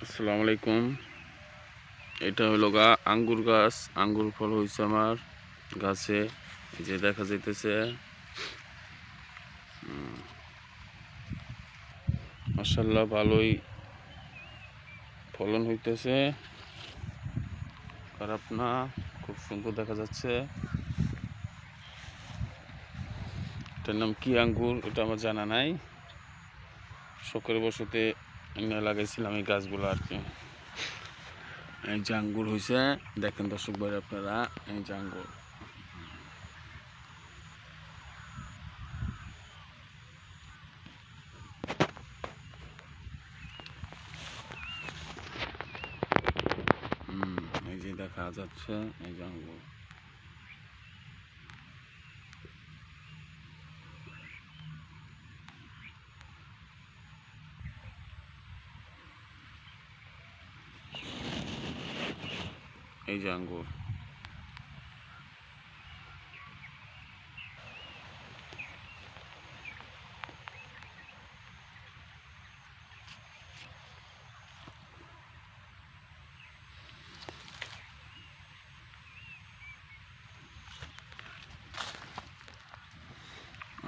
আসসালামু আলাইকুম। এটা হলো আঙ্গুর গাছ। আঙ্গুর ফল হয়েছে আমার গাছে, এই যে দেখা যাইতেছে। মাশাআল্লাহ ভালোই ফলন হইতেছে, খারাপ না, খুব সুন্দর দেখা যাচ্ছে। এটার নাম কি আঙ্গুর এটা আমার জানা নাই, শখের বশতে লাগাইছিলাম এই গাছগুলো আর কি। এই যে আঙ্গুর হয়েছে, দেখেন দর্শক ভাই আপনারা, এই যে আঙ্গুর। এই যে দেখা যাচ্ছে, এই যে আঙ্গুর। এই যে আঙ্গুর।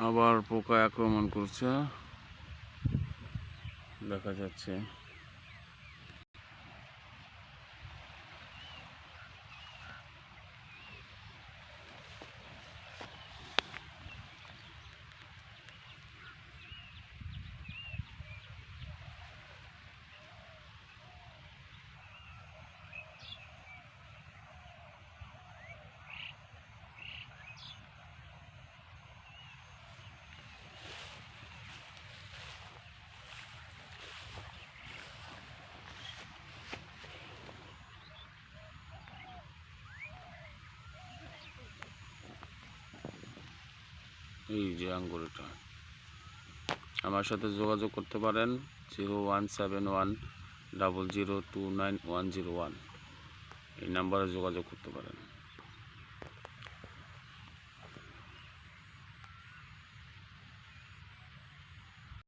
আবার পোকা আক্রমণ করছে, দেখা যাচ্ছে। এই যে আঙ্গুরটা। আমার সাথে যোগাযোগ করতে পারেন 017100290101, এই নাম্বারে যোগাযোগ করতে পারেন।